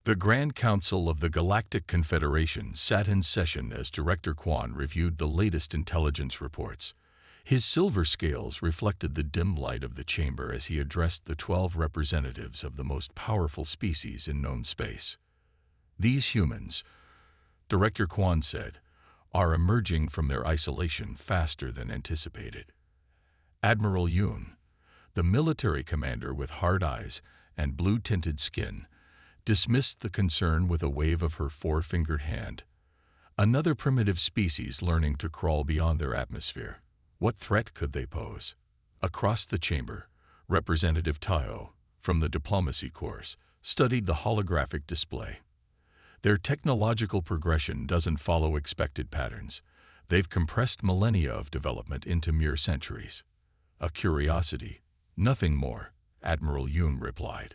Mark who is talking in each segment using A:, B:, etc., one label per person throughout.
A: The Grand Council of the Galactic Confederation sat in session as Director Quan reviewed the latest intelligence reports. His silver scales reflected the dim light of the chamber as he addressed the 12 representatives of the most powerful species in known space. These humans, Director Quan said, are emerging from their isolation faster than anticipated. Admiral Yoon, the military commander with hard eyes and blue-tinted skin, dismissed the concern with a wave of her four-fingered hand. Another primitive species learning to crawl beyond their atmosphere. What threat could they pose? Across the chamber, Representative Tayo, from the Diplomacy Course, studied the holographic display. Their technological progression doesn't follow expected patterns. They've compressed millennia of development into mere centuries. A curiosity, nothing more, Admiral Yoon replied.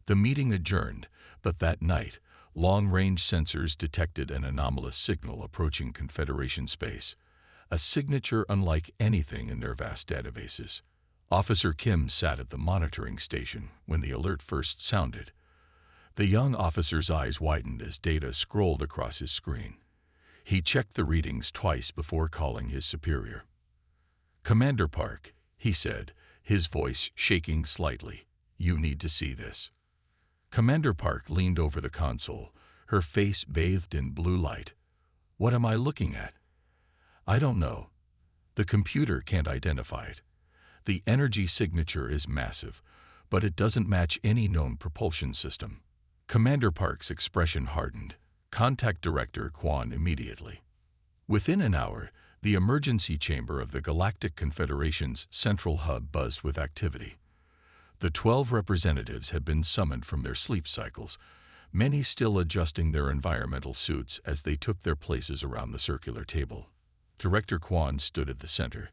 A: The meeting adjourned, but that night, long-range sensors detected an anomalous signal approaching Confederation space, a signature unlike anything in their vast databases. Officer Kim sat at the monitoring station when the alert first sounded. The young officer's eyes widened as data scrolled across his screen. He checked the readings twice before calling his superior. "Commander Park," he said, his voice shaking slightly, "you need to see this." Commander Park leaned over the console, her face bathed in blue light. "What am I looking at?" "I don't know. The computer can't identify it. The energy signature is massive, but it doesn't match any known propulsion system." Commander Park's expression hardened. "Contact Director Quan immediately." Within an hour, the emergency chamber of the Galactic Confederation's central hub buzzed with activity. The 12 representatives had been summoned from their sleep cycles, many still adjusting their environmental suits as they took their places around the circular table. Director Quan stood at the center,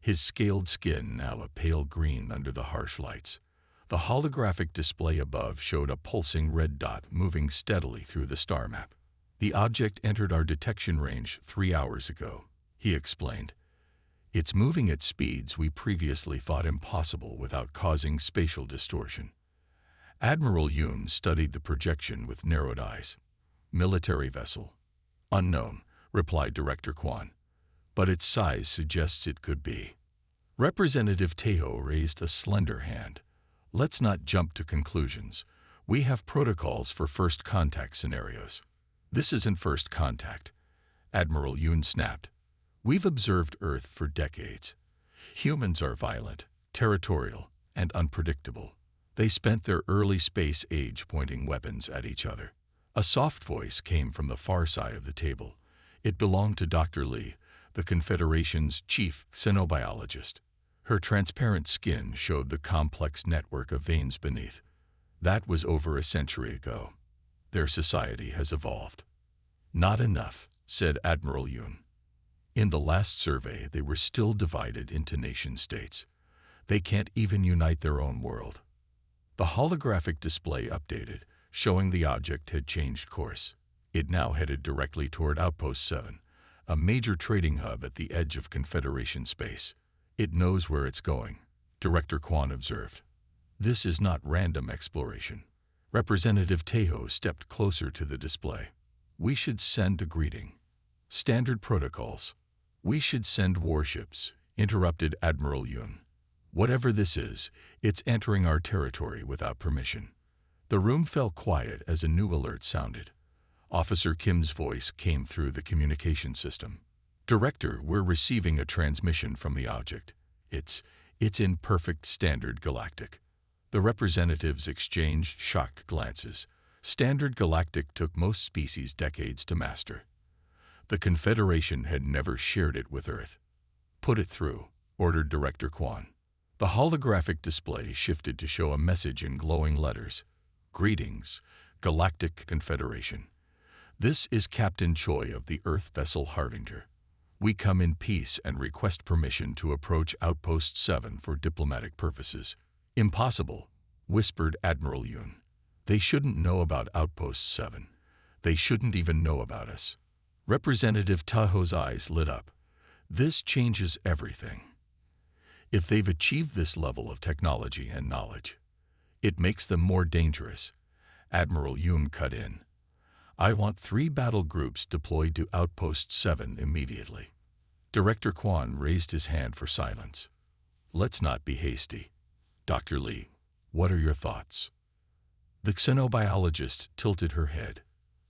A: his scaled skin now a pale green under the harsh lights. The holographic display above showed a pulsing red dot moving steadily through the star map. "The object entered our detection range 3 hours ago," he explained. "It's moving at speeds we previously thought impossible without causing spatial distortion." Admiral Yoon studied the projection with narrowed eyes. "Military vessel." "Unknown," replied Director Quan. "But its size suggests it could be." Representative Tayo raised a slender hand. "Let's not jump to conclusions. We have protocols for first contact scenarios." "This isn't first contact," Admiral Yoon snapped. "We've observed Earth for decades. Humans are violent, territorial, and unpredictable. They spent their early space age pointing weapons at each other." A soft voice came from the far side of the table. It belonged to Dr. Lee, the Confederation's chief xenobiologist. Her transparent skin showed the complex network of veins beneath. "That was over a century ago. Their society has evolved." "Not enough," said Admiral Yoon. "In the last survey, they were still divided into nation-states. They can't even unite their own world." The holographic display updated, showing the object had changed course. It now headed directly toward Outpost 7, a major trading hub at the edge of Confederation space. "It knows where it's going," Director Quan observed. "This is not random exploration." Representative Tayo stepped closer to the display. "We should send a greeting." "Standard protocols." "We should send warships," interrupted Admiral Yoon. "Whatever this is, it's entering our territory without permission." The room fell quiet as a new alert sounded. Officer Kim's voice came through the communication system. "Director, we're receiving a transmission from the object. It's in perfect standard galactic." The representatives exchanged shocked glances. Standard galactic took most species decades to master. The Confederation had never shared it with Earth. "Put it through," ordered Director Quan. The holographic display shifted to show a message in glowing letters. "Greetings, Galactic Confederation. This is Captain Choi of the Earth vessel Harbinger. We come in peace and request permission to approach Outpost 7 for diplomatic purposes." "Impossible," whispered Admiral Yoon. "They shouldn't know about Outpost 7. They shouldn't even know about us." Representative Taho's eyes lit up. "This changes everything. If they've achieved this level of technology and knowledge, it makes them more dangerous, Admiral Yoon cut in. I want 3 battle groups deployed to Outpost 7 immediately. Director Kwon raised his hand for silence. Let's not be hasty. Dr. Lee, what are your thoughts? The xenobiologist tilted her head.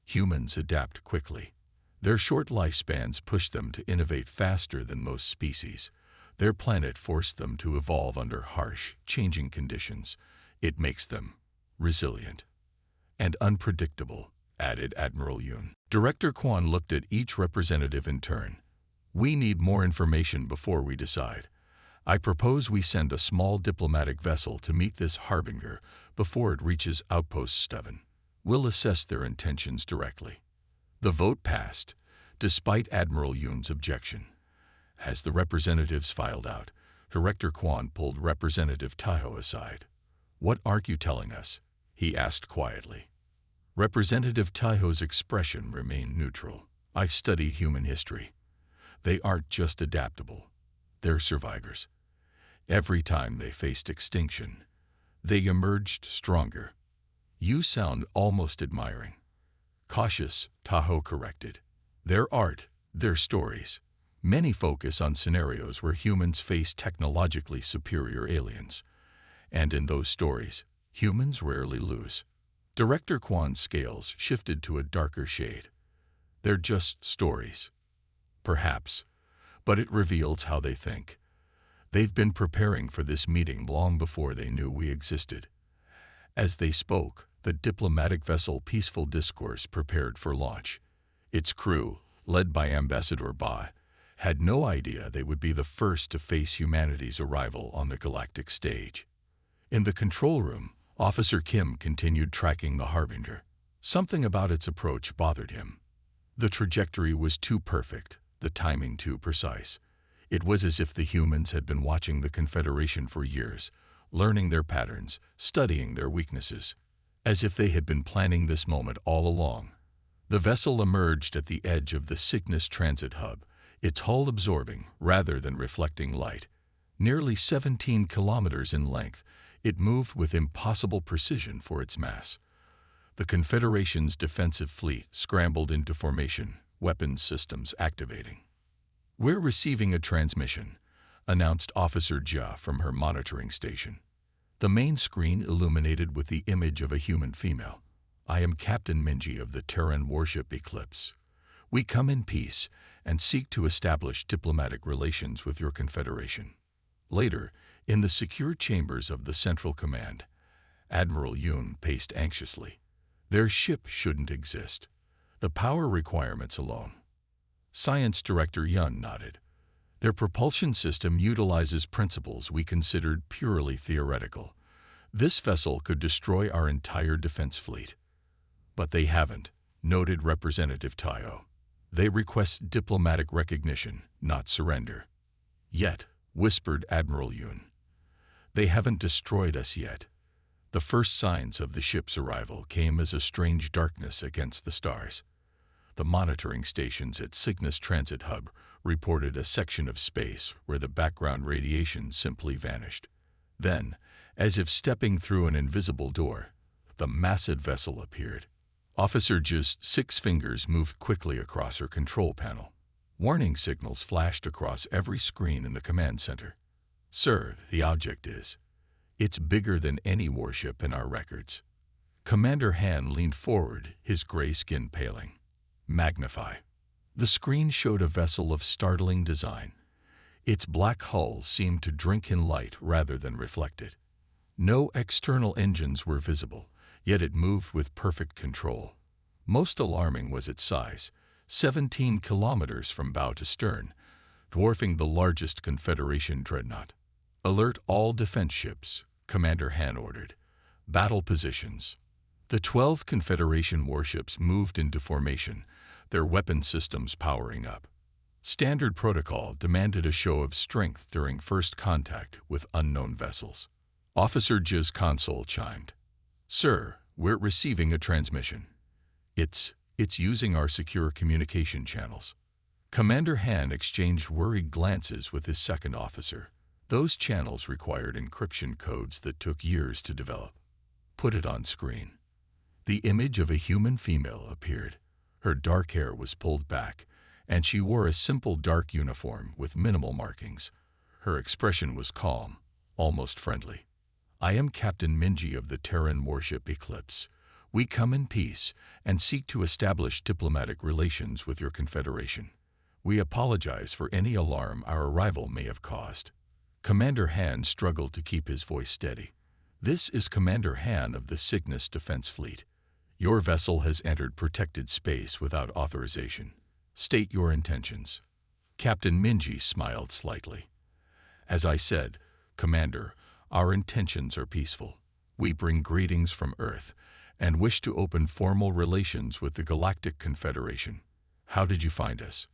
A: Humans adapt quickly. Their short lifespans push them to innovate faster than most species. Their planet forced them to evolve under harsh, changing conditions. It makes them resilient and unpredictable, added Admiral Yoon. Director Kwon looked at each representative in turn. We need more information before we decide. I propose we send a small diplomatic vessel to meet this harbinger before it reaches Outpost 7. We'll assess their intentions directly. The vote passed, despite Admiral Yoon's objection. As the representatives filed out, Director Kwon pulled Representative Taiho aside. What aren't you telling us? He asked quietly. Representative Taiho's expression remained neutral. I studied human history. They aren't just adaptable. They're survivors. Every time they faced extinction, they emerged stronger. You sound almost admiring. Cautious, Taiho corrected. Their art, their stories. Many focus on scenarios where humans face technologically superior aliens. And in those stories, humans rarely lose. Director Kwon's scales shifted to a darker shade. They're just stories. Perhaps, but it reveals how they think. They've been preparing for this meeting long before they knew we existed. As they spoke, the diplomatic vessel Peaceful Discourse prepared for launch. Its crew, led by Ambassador Ba, had no idea they would be the first to face humanity's arrival on the galactic stage. In the control room, Officer Kim continued tracking the harbinger. Something about its approach bothered him. The trajectory was too perfect, the timing too precise. It was as if the humans had been watching the Confederation for years, learning their patterns, studying their weaknesses. As if they had been planning this moment all along. The vessel emerged at the edge of the Cygnus transit hub, its hull absorbing rather than reflecting light. Nearly 17 kilometers in length, it moved with impossible precision for its mass. The Confederation's defensive fleet scrambled into formation, weapons systems activating. We're receiving a transmission, announced Officer Jia from her monitoring station. The main screen illuminated with the image of a human female. I am Captain Minji of the Terran warship Eclipse. We come in peace and seek to establish diplomatic relations with your Confederation. Later, in the secure chambers of the Central Command, Admiral Yoon paced anxiously. Their ship shouldn't exist. The power requirements alone. Science Director Yun nodded. Their propulsion system utilizes principles we considered purely theoretical. This vessel could destroy our entire defense fleet. But they haven't, noted Representative Taiho. They request diplomatic recognition, not surrender. Yet, whispered Admiral Yoon, they haven't destroyed us yet. The first signs of the ship's arrival came as a strange darkness against the stars. The monitoring stations at Cygnus Transit Hub reported a section of space where the background radiation simply vanished. Then, as if stepping through an invisible door, the massive vessel appeared. Officer Ji's 6 fingers moved quickly across her control panel. Warning signals flashed across every screen in the command center. Sir, the object is. It's bigger than any warship in our records. Commander Han leaned forward, his gray skin paling. Magnify. The screen showed a vessel of startling design. Its black hull seemed to drink in light rather than reflect it. No external engines were visible, yet it moved with perfect control. Most alarming was its size, 17 kilometers from bow to stern, dwarfing the largest Confederation dreadnought. Alert all defense ships, Commander Han ordered. Battle positions. The 12 Confederation warships moved into formation, their weapon systems powering up. Standard protocol demanded a show of strength during first contact with unknown vessels. Officer Ji's console chimed. Sir, we're receiving a transmission. It's using our secure communication channels. Commander Han exchanged worried glances with his second officer. Those channels required encryption codes that took years to develop. Put it on screen. The image of a human female appeared. Her dark hair was pulled back, and she wore a simple dark uniform with minimal markings. Her expression was calm, almost friendly. "I am Captain Minji of the Terran warship Eclipse. We come in peace and seek to establish diplomatic relations with your Confederation. We apologize for any alarm our arrival may have caused." Commander Han struggled to keep his voice steady. "This is Commander Han of the Cygnus Defense Fleet. Your vessel has entered protected space without authorization. State your intentions." Captain Minji smiled slightly. "As I said, Commander, our intentions are peaceful. We bring greetings from Earth and wish to open formal relations with the Galactic Confederation. How did you find us?"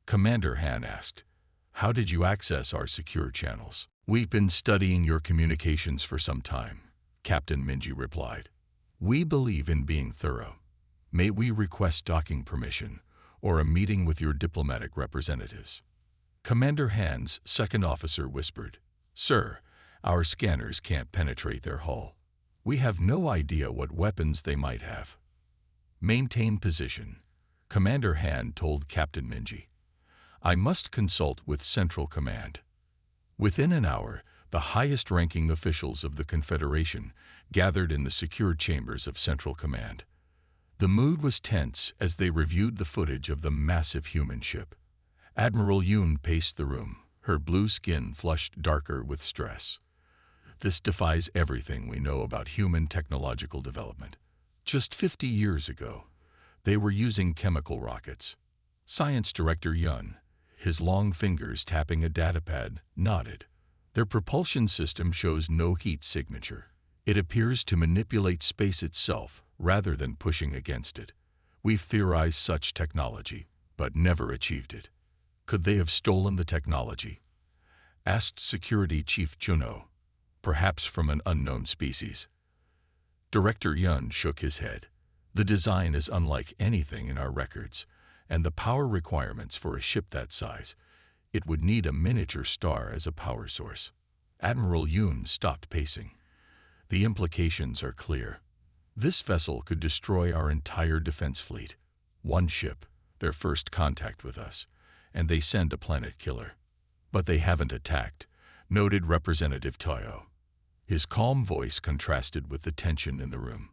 A: Commander Han asked. "How did you access our secure channels?" "We've been studying your communications for some time," Captain Minji replied. "We believe in being thorough. May we request docking permission or a meeting with your diplomatic representatives?" Commander Han's second officer whispered, "Sir, our scanners can't penetrate their hull. We have no idea what weapons they might have." "Maintain position," Commander Han told Captain Minji. "I must consult with Central Command." Within an hour, the highest-ranking officials of the Confederation gathered in the secured chambers of Central Command. The mood was tense as they reviewed the footage of the massive human ship. Admiral Yoon paced the room, her blue skin flushed darker with stress. "This defies everything we know about human technological development. Just 50 years ago, they were using chemical rockets." Science Director Yun, his long fingers tapping a datapad, nodded. "Their propulsion system shows no heat signature. It appears to manipulate space itself rather than pushing against it. We've theorized such technology, but never achieved it." "Could they have stolen the technology?" asked Security Chief Juno. "Perhaps from an unknown species." Director Yun shook his head. "The design is unlike anything in our records, and the power requirements for a ship that size, it would need a miniature star as a power source." Admiral Yoon stopped pacing. "The implications are clear. This vessel could destroy our entire defense fleet. One ship, their first contact with us, and they send a planet killer. But they haven't attacked," noted Representative Toyo. His calm voice contrasted with the tension in the room.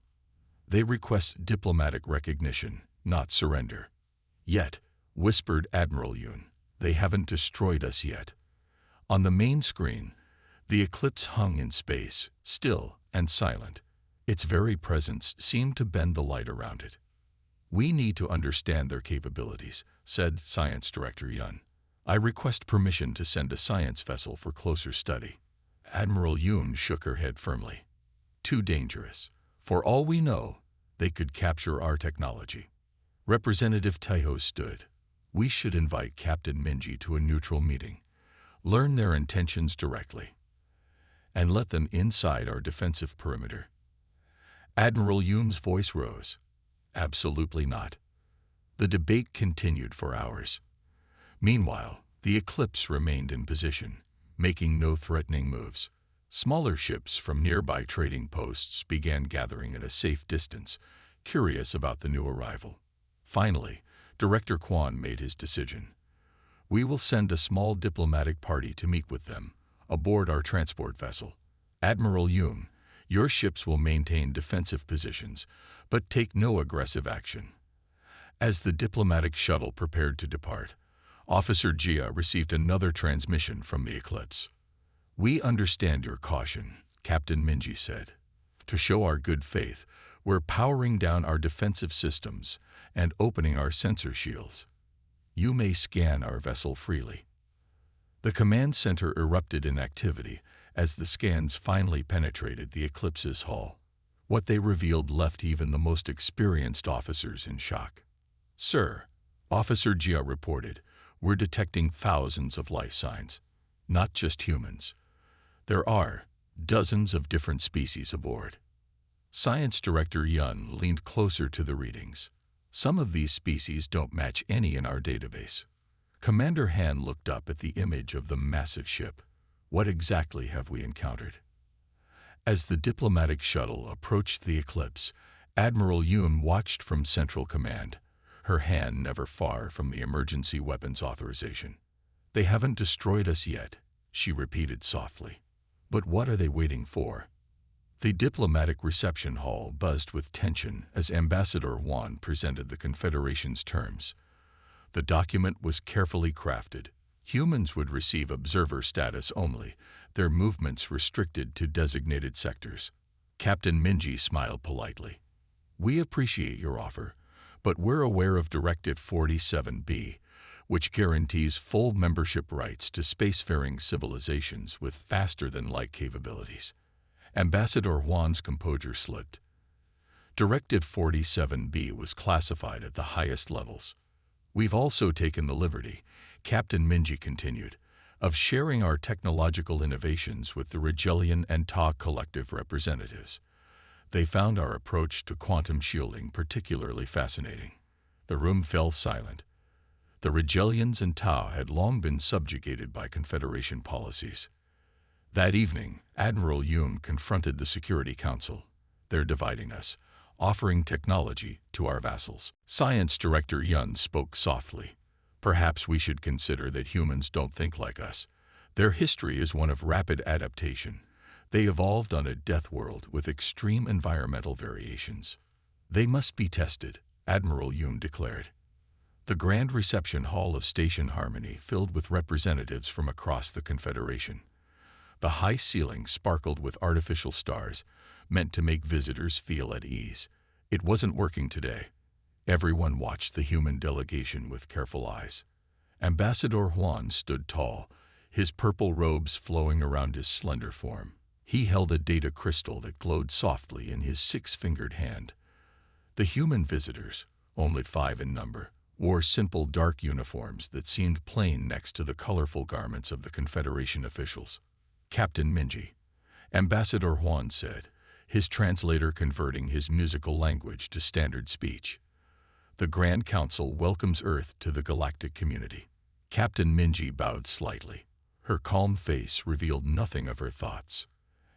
A: "They request diplomatic recognition, not surrender." "Yet," whispered Admiral Yoon, "they haven't destroyed us yet." On the main screen, the Eclipse hung in space, still and silent. Its very presence seemed to bend the light around it. "We need to understand their capabilities," said Science Director Yun. "I request permission to send a science vessel for closer study." Admiral Yoon shook her head firmly. "Too dangerous. For all we know, they could capture our technology." Representative Taiho stood. "We should invite Captain Minji to a neutral meeting, learn their intentions directly, and let them inside our defensive perimeter." Admiral Yoon's voice rose. "Absolutely not." The debate continued for hours. Meanwhile, the Eclipse remained in position, making no threatening moves. Smaller ships from nearby trading posts began gathering at a safe distance, curious about the new arrival. Finally, Director Kwon made his decision. "We will send a small diplomatic party to meet with them, aboard our transport vessel. Admiral Yoon, your ships will maintain defensive positions, but take no aggressive action." As the diplomatic shuttle prepared to depart, Officer Jia received another transmission from the Eclipse. "We understand your caution," Captain Minji said. "To show our good faith, we're powering down our defensive systems and opening our sensor shields. You may scan our vessel freely." The command center erupted in activity as the scans finally penetrated the Eclipse's hull. What they revealed left even the most experienced officers in shock. "Sir," Officer Jia reported, "we're detecting thousands of life signs. Not just humans. There are dozens of different species aboard." Science Director Yun leaned closer to the readings. "Some of these species don't match any in our database." Commander Han looked up at the image of the massive ship. "What exactly have we encountered?" As the diplomatic shuttle approached the Eclipse, Admiral Yoon watched from Central Command, her hand never far from the emergency weapons authorization. "They haven't destroyed us yet," she repeated softly. "But what are they waiting for?" The diplomatic reception hall buzzed with tension as Ambassador Juan presented the Confederation's terms. The document was carefully crafted. Humans would receive observer status only, their movements restricted to designated sectors. Captain Minji smiled politely. "We appreciate your offer, but we're aware of Directive 47B, which guarantees full membership rights to spacefaring civilizations with faster-than-light capabilities." Ambassador Juan's composure slipped. Directive 47B was classified at the highest levels. "We've also taken the liberty," Captain Minji continued, "of sharing our technological innovations with the Rigelian and Ta collective representatives. They found our approach to quantum shielding particularly fascinating." The room fell silent. The Rigelians and Ta had long been subjugated by Confederation policies. That evening, Admiral Yoon confronted the Security Council. "They're dividing us, offering technology to our vassals." Science Director Yun spoke softly. "Perhaps we should consider that humans don't think like us. Their history is one of rapid adaptation. They evolved on a death world with extreme environmental variations. They must be tested," Admiral Yoon declared. The grand reception hall of Station Harmony filled with representatives from across the Confederation. The high ceiling sparkled with artificial stars, meant to make visitors feel at ease. It wasn't working today. Everyone watched the human delegation with careful eyes. Ambassador Juan stood tall, his purple robes flowing around his slender form. He held a data crystal that glowed softly in his six-fingered hand. The human visitors, only 5 in number, wore simple dark uniforms that seemed plain next to the colorful garments of the Confederation officials. "Captain Minji," Ambassador Juan said, his translator converting his musical language to standard speech. "The Grand Council welcomes Earth to the galactic community." Captain Minji bowed slightly. Her calm face revealed nothing of her thoughts.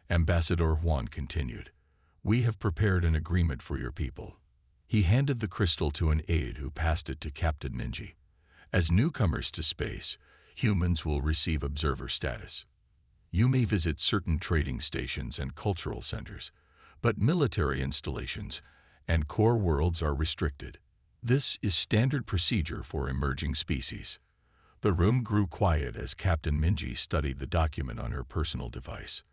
A: Ambassador Juan continued, "We have prepared an agreement for your people." He handed the crystal to an aide who passed it to Captain Minji. "As newcomers to space, humans will receive observer status. You may visit certain trading stations and cultural centers, but military installations and core worlds are restricted. This is standard procedure for emerging species." The room grew quiet as Captain Minji studied the document on her personal device.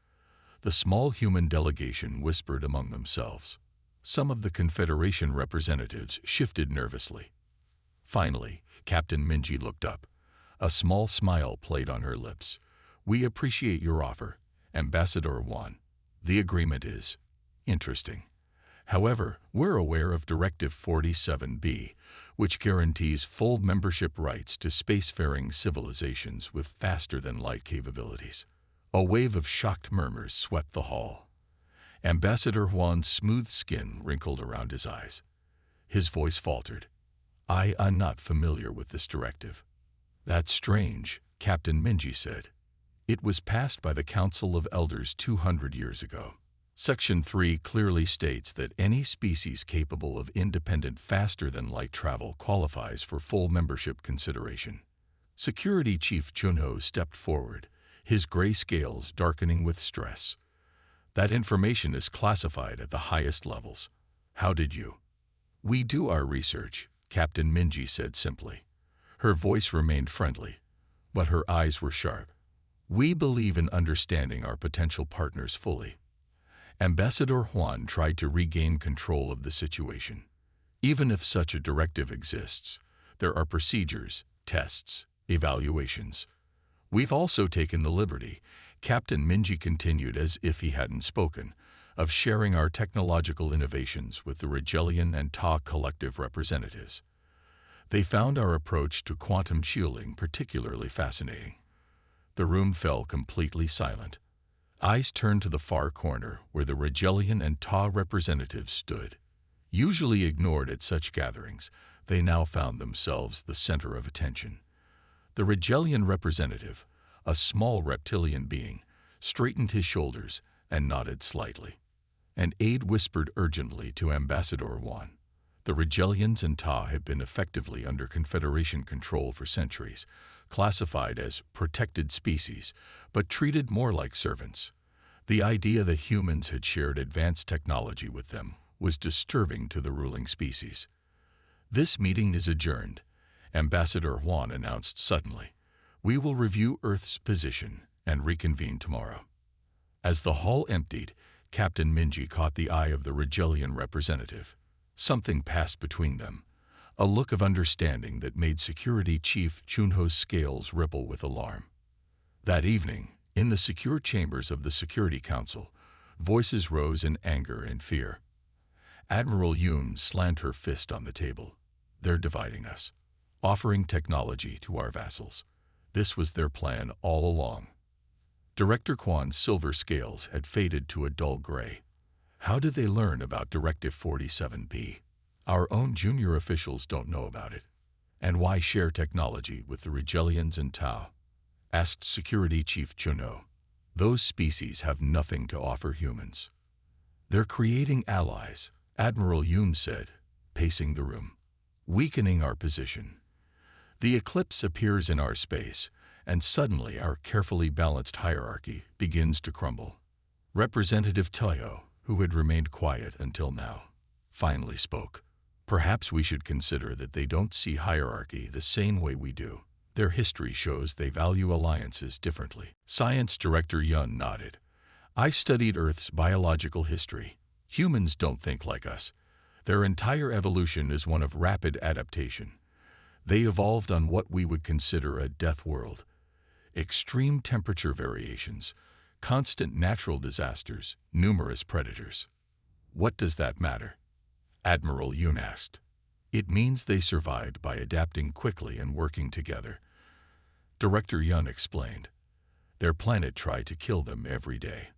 A: The small human delegation whispered among themselves. Some of the Confederation representatives shifted nervously. Finally, Captain Minji looked up. A small smile played on her lips. "We appreciate your offer, Ambassador Juan. The agreement is interesting. However, we're aware of Directive 47B, which guarantees full membership rights to spacefaring civilizations with faster-than-light capabilities." A wave of shocked murmurs swept the hall. Ambassador Juan's smooth skin wrinkled around his eyes. His voice faltered. I'm not familiar with this directive." "That's strange," Captain Minji said. "It was passed by the Council of Elders 200 years ago. Section 3 clearly states that any species capable of independent faster-than-light travel qualifies for full membership consideration." Security Chief Junho stepped forward, his gray scales darkening with stress. "That information is classified at the highest levels. How did you?" "We do our research," Captain Minji said simply. Her voice remained friendly, but her eyes were sharp. "We believe in understanding our potential partners fully." Ambassador Juan tried to regain control of the situation. "Even if such a directive exists, there are procedures, tests, evaluations. We've also taken the liberty," Captain Minji continued as if he hadn't spoken, "of sharing our technological innovations with the Rigelian and Ta collective representatives. They found our approach to quantum shielding particularly fascinating." The room fell completely silent. Eyes turned to the far corner where the Rigelian and Ta representatives stood. Usually ignored at such gatherings, they now found themselves the center of attention. The Rigelian representative, a small reptilian being, straightened his shoulders and nodded slightly. An aide whispered urgently to Ambassador Juan. The Rigelians and Ta had been effectively under Confederation control for centuries, classified as protected species, but treated more like servants. The idea that humans had shared advanced technology with them was disturbing to the ruling species. "This meeting is adjourned," Ambassador Juan announced suddenly. "We will review Earth's position and reconvene tomorrow." As the hall emptied, Captain Minji caught the eye of the Rigelian representative. Something passed between them, a look of understanding that made Security Chief Chunho's scales ripple with alarm. That evening, in the secure chambers of the Security Council, voices rose in anger and fear. Admiral Yoon slammed her fist on the table. "They're dividing us, offering technology to our vassals. This was their plan all along." Director Kwan's silver scales had faded to a dull gray. How did they learn about Directive 47B? Our own junior officials don't know about it. And why share technology with the Rigelians and Tau? Asked Security Chief Chunho. "Those species have nothing to offer humans." "They're creating allies," Admiral Yoon said, pacing the room. "Weakening our position. The eclipse appears in our space, and suddenly our carefully balanced hierarchy begins to crumble." Representative Toyo, who had remained quiet until now, finally spoke. "Perhaps we should consider that they don't see hierarchy the same way we do. Their history shows they value alliances differently." Science Director Yun nodded. "I studied Earth's biological history. Humans don't think like us. Their entire evolution is one of rapid adaptation. They evolved on what we would consider a death world. Extreme temperature variations, constant natural disasters, numerous predators." "What does that matter?" Admiral Yoon asked. "It means they survived by adapting quickly and working together." Director Yun explained. "Their planet tried to kill them every day.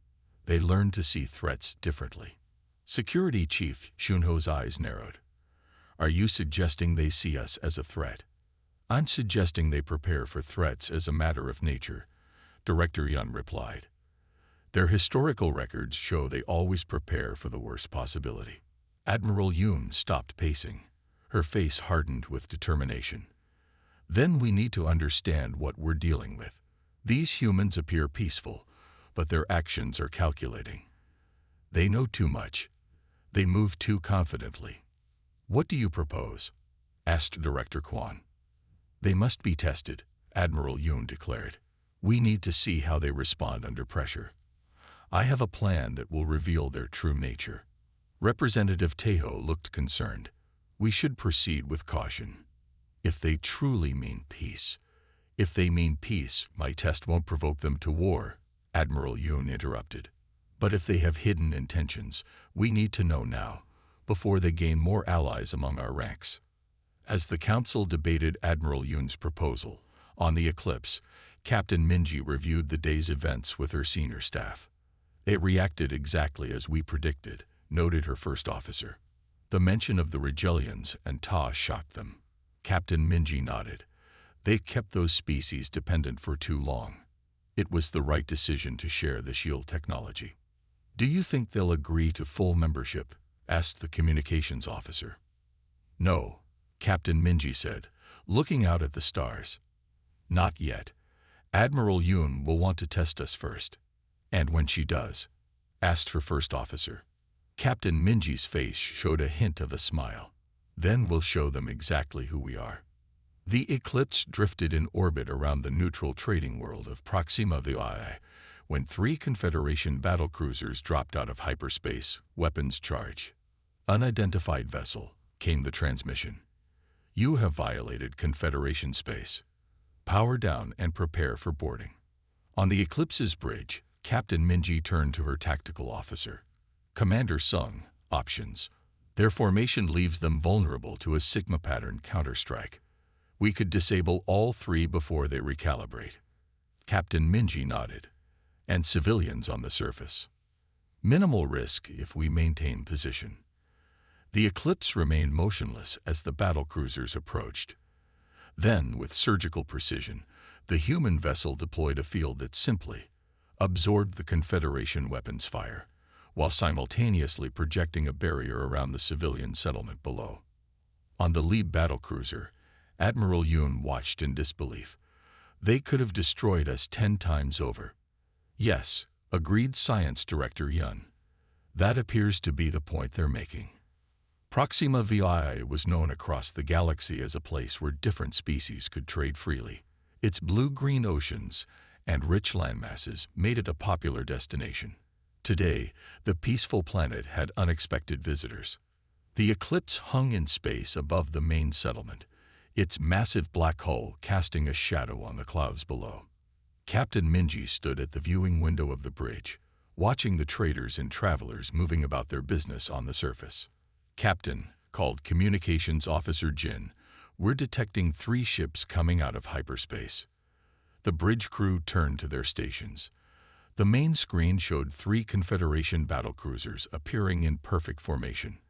A: They learned to see threats differently." Security Chief Shunho's eyes narrowed. "Are you suggesting they see us as a threat?" "I'm suggesting they prepare for threats as a matter of nature," Director Yun replied. "Their historical records show they always prepare for the worst possibility." Admiral Yoon stopped pacing. Her face hardened with determination. "Then we need to understand what we're dealing with. These humans appear peaceful, but their actions are calculating. They know too much. They move too confidently." "What do you propose?" asked Director Kwan. "They must be tested," Admiral Yoon declared. "We need to see how they respond under pressure. I have a plan that will reveal their true nature." Representative Tejo looked concerned. "We should proceed with caution. If they truly mean peace. If they mean peace, my test won't provoke them to war," Admiral Yoon interrupted. "But if they have hidden intentions, we need to know now, before they gain more allies among our ranks." As the council debated Admiral Yoon's proposal on the eclipse, Captain Minji reviewed the day's events with her senior staff. "They reacted exactly as we predicted," noted her first officer. "The mention of the Rigelians and Ta shocked them." Captain Minji nodded. "They kept those species dependent for too long. It was the right decision to share the shield technology." "Do you think they'll agree to full membership?" asked the communications officer. "No," Captain Minji said, looking out at the stars. "Not yet. Admiral Yoon will want to test us first." "And when she does?" asked her first officer. Captain Minji's face showed a hint of a smile. "Then we'll show them exactly who we are." The eclipse drifted in orbit around the neutral trading world of Proxima VI when 3 Confederation battlecruisers dropped out of hyperspace, weapons charge. "Unidentified vessel," came the transmission. "You have violated Confederation space. Power down and prepare for boarding." On the eclipse's bridge, Captain Minji turned to her tactical officer. "Commander Sung, options. Their formation leaves them vulnerable to a Sigma pattern counterstrike. We could disable all 3 before they recalibrate." Captain Minji nodded. "And civilians on the surface. Minimal risk if we maintain position." The eclipse remained motionless as the battlecruisers approached. Then, with surgical precision, the human vessel deployed a field that simply absorbed the Confederation weapons fire, while simultaneously projecting a barrier around the civilian settlement below. On the lead battlecruiser, Admiral Yoon watched in disbelief. "They could have destroyed us 10 times over." "Yes," agreed Science Director Yun. "That appears to be the point they're making." Proxima VI was known across the galaxy as a place where different species could trade freely. Its blue-green oceans and rich landmasses made it a popular destination. Today, the peaceful planet had unexpected visitors. The Eclipse hung in space above the main settlement, its massive black hull casting a shadow on the clouds below. Captain Minji stood at the viewing window of the bridge, watching the traders and travelers moving about their business on the surface. "Captain," called Communications Officer Jin, "we're detecting 3 ships coming out of hyperspace." The bridge crew turned to their stations. The main screen showed 3 Confederation battlecruisers appearing in perfect formation.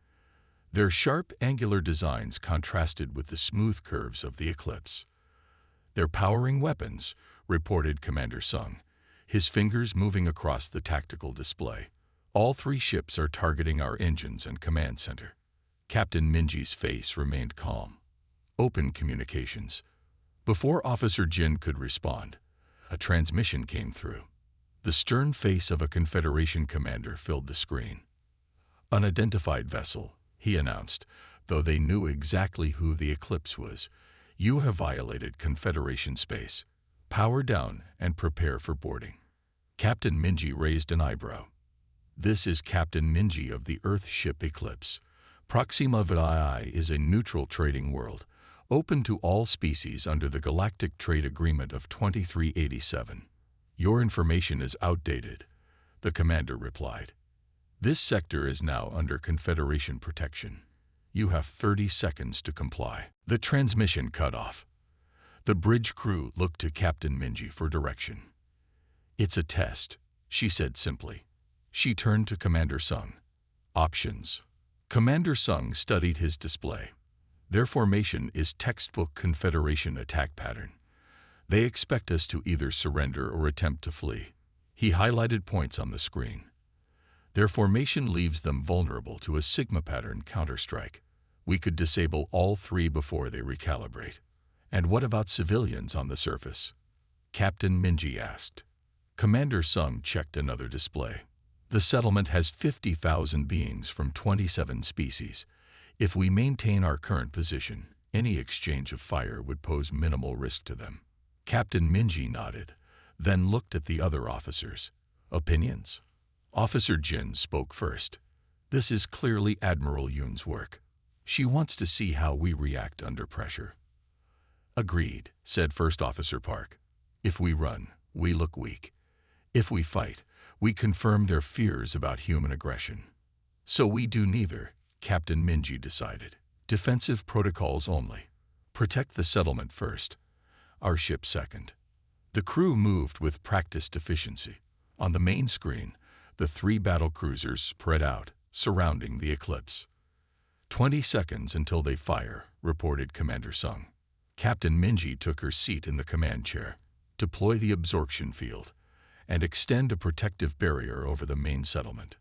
A: Their sharp, angular designs contrasted with the smooth curves of the Eclipse. "They're powering weapons," reported Commander Sung, his fingers moving across the tactical display. "All 3 ships are targeting our engines and command center." Captain Minji's face remained calm. "Open communications." Before Officer Jin could respond, a transmission came through. The stern face of a Confederation commander filled the screen. "Unidentified vessel," he announced, though they knew exactly who the Eclipse was. "You have violated Confederation space. Power down and prepare for boarding." Captain Minji raised an eyebrow. "This is Captain Minji of the Earth ship Eclipse. Proxima VI is a neutral trading world, open to all species under the Galactic Trade Agreement of 2387. Your information is outdated," the commander replied. "This sector is now under Confederation protection. You have 30 seconds to comply." The transmission cut off. The bridge crew looked to Captain Minji for direction. "It's a test," she said simply. She turned to Commander Sung. "Options." Commander Sung studied his display. "Their formation is textbook Confederation attack pattern. They expect us to either surrender or attempt to flee." He highlighted points on the screen. "Their formation leaves them vulnerable to a Sigma pattern counterstrike. We could disable all 3 before they recalibrate." "And what about civilians on the surface?" Captain Minji asked. Commander Sung checked another display. "The settlement has 50,000 beings from 27 species. If we maintain our current position, any exchange of fire would pose minimal risk to them." Captain Minji nodded, then looked at the other officers. "Opinions?" Officer Jin spoke first. "This is clearly Admiral Yoon's work. She wants to see how we react under pressure." "Agreed," said First Officer Park. "If we run, we look weak. If we fight, we confirm their fears about human aggression." "So we do neither," Captain Minji decided. "Defensive protocols only. Protect the settlement first. Our ship second." The crew moved with practiced efficiency. On the main screen, the 3 battlecruisers spread out, surrounding the Eclipse. 20 seconds until they fire," reported Commander Sung. Captain Minji took her seat in the command chair. "Deploy the absorption field and extend a protective barrier over the main settlement."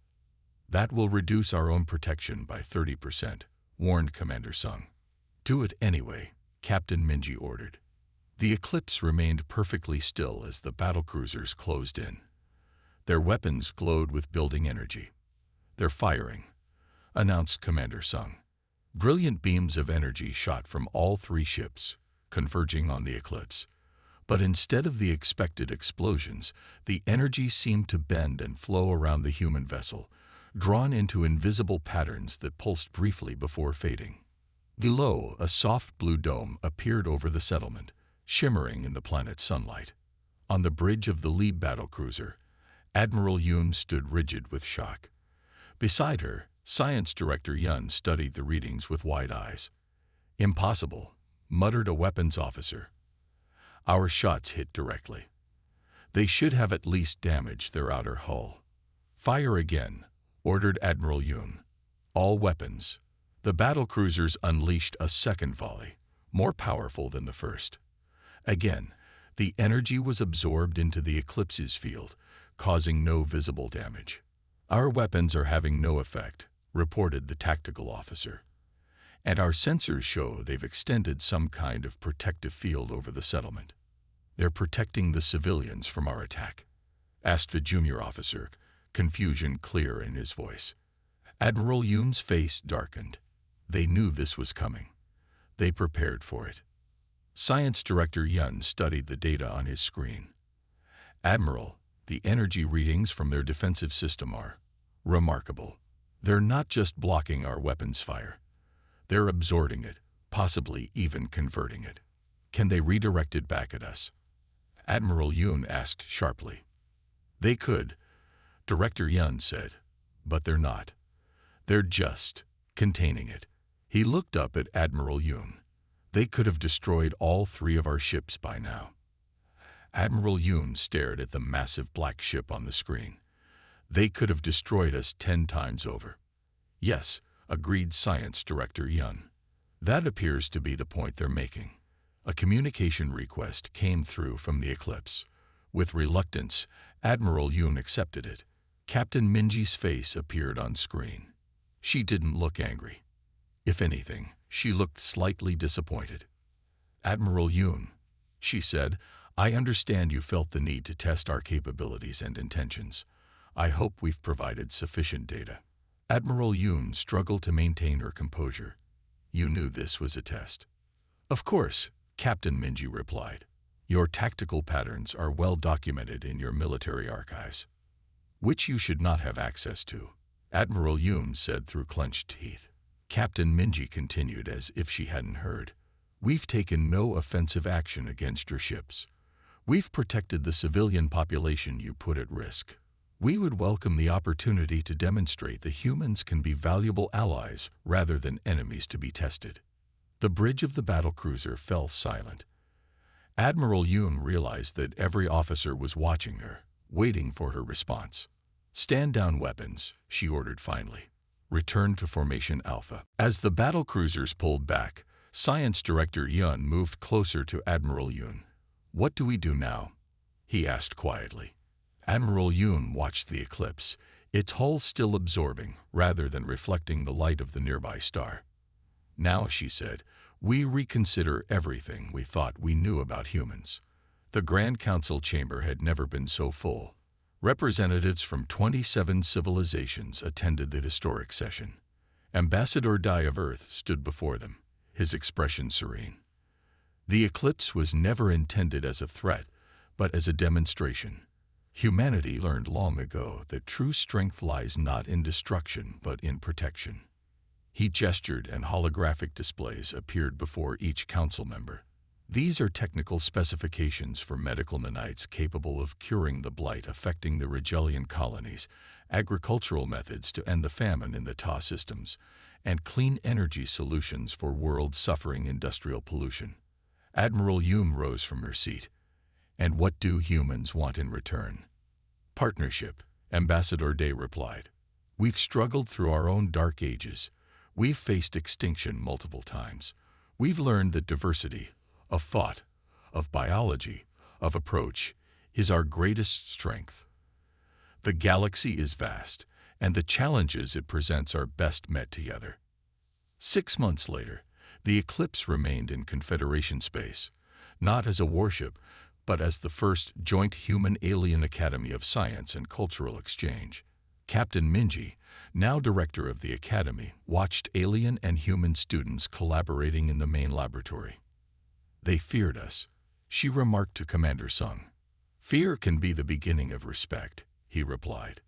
A: "That will reduce our own protection by 30%, warned Commander Sung. "Do it anyway," Captain Minji ordered. The Eclipse remained perfectly still as the battlecruisers closed in. Their weapons glowed with building energy. "They're firing," announced Commander Sung. Brilliant beams of energy shot from all 3 ships, converging on the Eclipse. But instead of the expected explosions, the energy seemed to bend and flow around the human vessel, drawn into invisible patterns that pulsed briefly before fading. Below, a soft blue dome appeared over the settlement, shimmering in the planet's sunlight. On the bridge of the lead battlecruiser, Admiral Yoon stood rigid with shock. Beside her, Science Director Yun studied the readings with wide eyes. "Impossible," muttered a weapons officer. "Our shots hit directly. They should have at least damaged their outer hull." "Fire again," ordered Admiral Yoon. "All weapons." The battlecruisers unleashed a second volley, more powerful than the first. Again, the energy was absorbed into the Eclipse's field, causing no visible damage. "Our weapons are having no effect," reported the tactical officer. "And our sensors show they've extended some kind of protective field over the settlement." "They're protecting the civilians from our attack?" asked the junior officer, confusion clear in his voice. Admiral Yoon's face darkened. They knew this was coming. They prepared for it. Science Director Yun studied the data on his screen. "Admiral, the energy readings from their defensive system are remarkable. They're not just blocking our weapons fire. They're absorbing it, possibly even converting it. Can they redirect it back at us?" Admiral Yoon asked sharply. "They could," Director Yun said, "but they're not. They're just containing it." He looked up at Admiral Yoon. "They could have destroyed all 3 of our ships by now." Admiral Yoon stared at the massive black ship on the screen. "They could have destroyed us 10 times over." "Yes," agreed Science Director Yun. "That appears to be the point they're making." A communication request came through from the Eclipse. With reluctance, Admiral Yoon accepted it. Captain Minji's face appeared on screen. She didn't look angry. If anything, she looked slightly disappointed. "Admiral Yoon," she said, "I understand you felt the need to test our capabilities and intentions. I hope we've provided sufficient data." Admiral Yoon struggled to maintain her composure. "You knew this was a test." "Of course," Captain Minji replied. "Your tactical patterns are well documented in your military archives, which you should not have access to," Admiral Yoon said through clenched teeth. Captain Minji continued as if she hadn't heard. "We've taken no offensive action against your ships. We've protected the civilian population you put at risk. We would welcome the opportunity to demonstrate that humans can be valuable allies rather than enemies to be tested." The bridge of the battlecruiser fell silent. Admiral Yoon realized that every officer was watching her, waiting for her response. "Stand down weapons," she ordered finally. "Return to Formation Alpha." As the battlecruisers pulled back, Science Director Yun moved closer to Admiral Yoon. "What do we do now?" he asked quietly. Admiral Yoon watched the eclipse, its hull still absorbing, rather than reflecting the light of the nearby star. "Now," she said, "we reconsider everything we thought we knew about humans." The Grand Council chamber had never been so full. Representatives from 27 civilizations attended the historic session. Ambassador Dai of Earth stood before them, his expression serene. The eclipse was never intended as a threat, but as a demonstration. Humanity learned long ago that true strength lies not in destruction, but in protection. He gestured, and holographic displays appeared before each council member. "These are technical specifications for medical nanites capable of curing the blight affecting the Rigelian colonies, agricultural methods to end the famine in the Ta systems, and clean energy solutions for world suffering industrial pollution." Admiral Yoon rose from her seat. "And what do humans want in return?" "Partnership," Ambassador Day replied. "We've struggled through our own dark ages. We've faced extinction multiple times. We've learned that diversity, of thought, of biology, of approach, is our greatest strength. The galaxy is vast, and the challenges it presents are best met together." 6 months later, the Eclipse remained in Confederation space, not as a warship, but as the first joint Human-Alien Academy of Science and Cultural Exchange. Captain Minji, now director of the Academy, watched alien and human students collaborating in the main laboratory. "They feared us," she remarked to Commander Sung. "Fear can be the beginning of respect," he replied.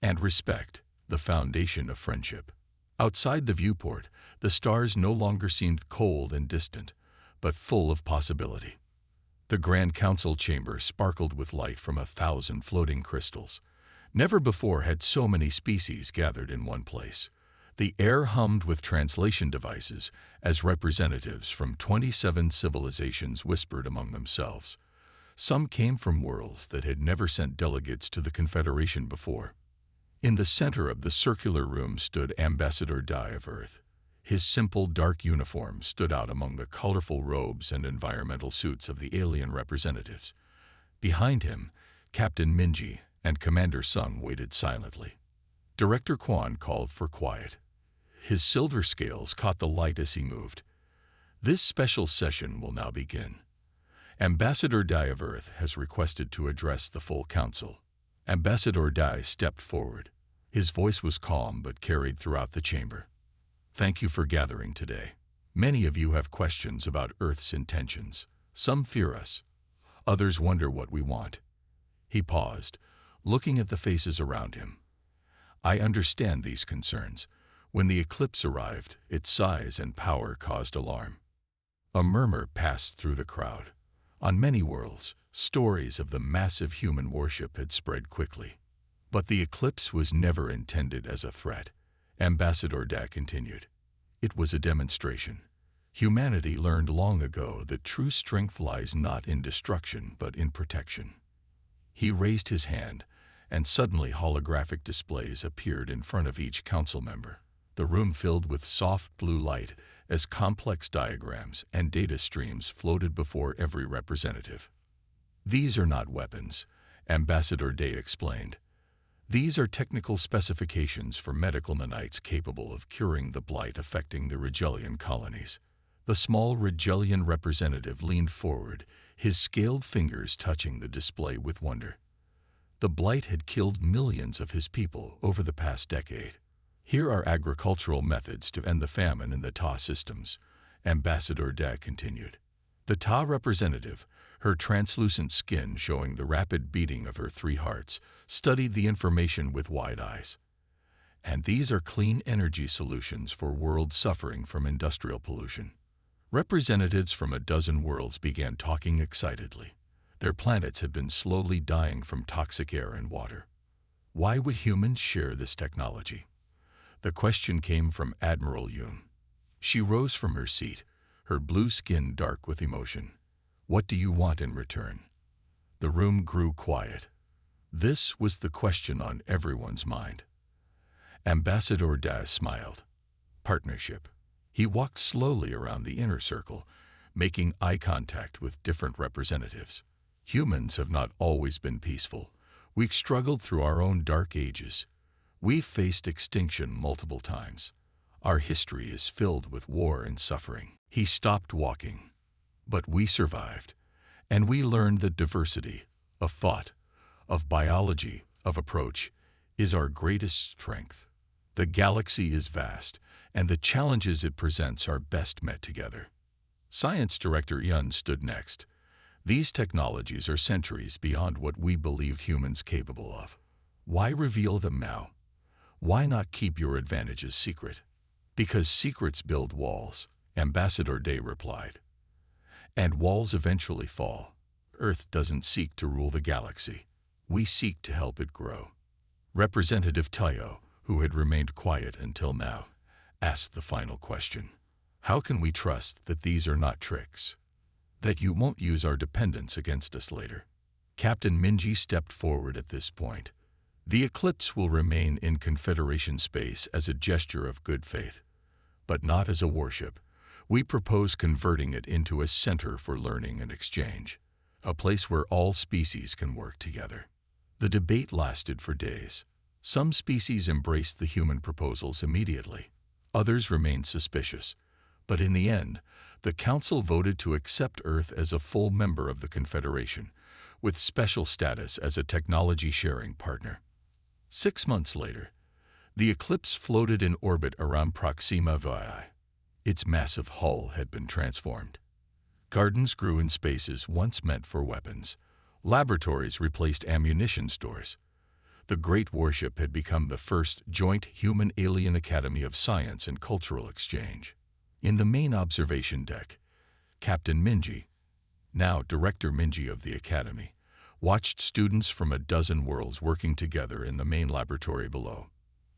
A: "And respect, the foundation of friendship." Outside the viewport, the stars no longer seemed cold and distant, but full of possibility. The Grand Council chamber sparkled with light from 1,000 floating crystals. Never before had so many species gathered in one place. The air hummed with translation devices as representatives from 27 civilizations whispered among themselves. Some came from worlds that had never sent delegates to the Confederation before. In the center of the circular room stood Ambassador Dai of Earth. His simple dark uniform stood out among the colorful robes and environmental suits of the alien representatives. Behind him, Captain Minji and Commander Sung waited silently. Director Quan called for quiet. His silver scales caught the light as he moved. This special session will now begin. Ambassador Dai of Earth has requested to address the full council. Ambassador Dai stepped forward. His voice was calm but carried throughout the chamber. Thank you for gathering today. Many of you have questions about Earth's intentions. Some fear us. Others wonder what we want. He paused, looking at the faces around him. I understand these concerns. When the eclipse arrived, its size and power caused alarm. A murmur passed through the crowd. On many worlds, stories of the massive human warship had spread quickly. But the eclipse was never intended as a threat. Ambassador Da continued. It was a demonstration. Humanity learned long ago that true strength lies not in destruction but in protection. He raised his hand, and suddenly holographic displays appeared in front of each council member. The room filled with soft blue light as complex diagrams and data streams floated before every representative. These are not weapons, Ambassador Day explained. These are technical specifications for medical nanites capable of curing the blight affecting the Rigelian colonies. The small Rigelian representative leaned forward, his scaled fingers touching the display with wonder. The blight had killed millions of his people over the past decade. Here are agricultural methods to end the famine in the Ta systems, Ambassador Da continued. The Ta representative, her translucent skin showing the rapid beating of her 3 hearts, studied the information with wide eyes. And these are clean energy solutions for worlds suffering from industrial pollution. Representatives from a dozen worlds began talking excitedly. Their planets had been slowly dying from toxic air and water. Why would humans share this technology? The question came from Admiral Yoon. She rose from her seat, her blue skin dark with emotion. What do you want in return? The room grew quiet. This was the question on everyone's mind. Ambassador Da smiled. Partnership. He walked slowly around the inner circle, making eye contact with different representatives. Humans have not always been peaceful. We've struggled through our own dark ages. We've faced extinction multiple times. Our history is filled with war and suffering. He stopped walking. But we survived. And we learned that diversity, of thought, of biology, of approach, is our greatest strength. The galaxy is vast, and the challenges it presents are best met together. Science Director Yun stood next. These technologies are centuries beyond what we believed humans capable of. Why reveal them now? Why not keep your advantages secret? Because secrets build walls, Ambassador Day replied. And walls eventually fall. Earth doesn't seek to rule the galaxy. We seek to help it grow. Representative Tayo, who had remained quiet until now, asked the final question. How can we trust that these are not tricks? That you won't use our dependence against us later? Captain Minji stepped forward at this point. The eclipse will remain in Confederation space as a gesture of good faith, but not as a warship. We propose converting it into a center for learning and exchange, a place where all species can work together. The debate lasted for days. Some species embraced the human proposals immediately. Others remained suspicious. But in the end, the Council voted to accept Earth as a full member of the Confederation, with special status as a technology-sharing partner. 6 months later, the eclipse floated in orbit around Proxima Vitae. Its massive hull had been transformed. Gardens grew in spaces once meant for weapons. Laboratories replaced ammunition stores. The great warship had become the first joint human-alien academy of science and cultural exchange. In the main observation deck, Captain Minji, now Director Minji of the Academy, watched students from a dozen worlds working together in the main laboratory below.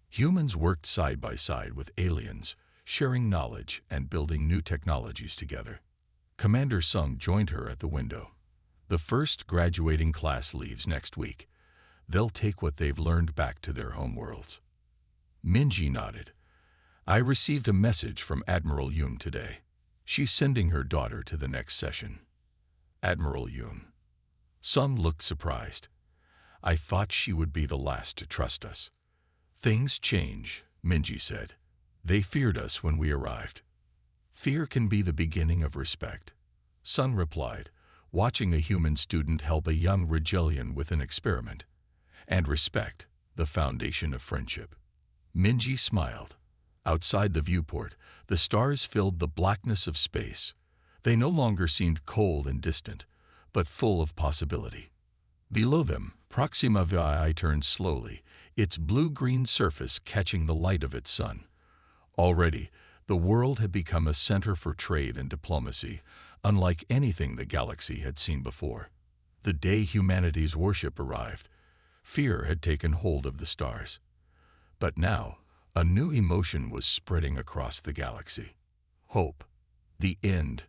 A: Humans worked side by side with aliens, sharing knowledge and building new technologies together. Commander Sung joined her at the window. The first graduating class leaves next week. They'll take what they've learned back to their home worlds. Minji nodded. I received a message from Admiral Yoon today. She's sending her daughter to the next session. Admiral Yoon. Some looked surprised. I thought she would be the last to trust us. Things change, Minji said. They feared us when we arrived. Fear can be the beginning of respect. Sun replied, watching a human student help a young Regelian with an experiment. And respect, the foundation of friendship. Minji smiled. Outside the viewport, the stars filled the blackness of space. They no longer seemed cold and distant, but full of possibility. Below them, Proxima VI turned slowly, its blue-green surface catching the light of its sun. Already, the world had become a center for trade and diplomacy, unlike anything the galaxy had seen before. The day humanity's warship arrived, fear had taken hold of the stars. But now, a new emotion was spreading across the galaxy. Hope. The end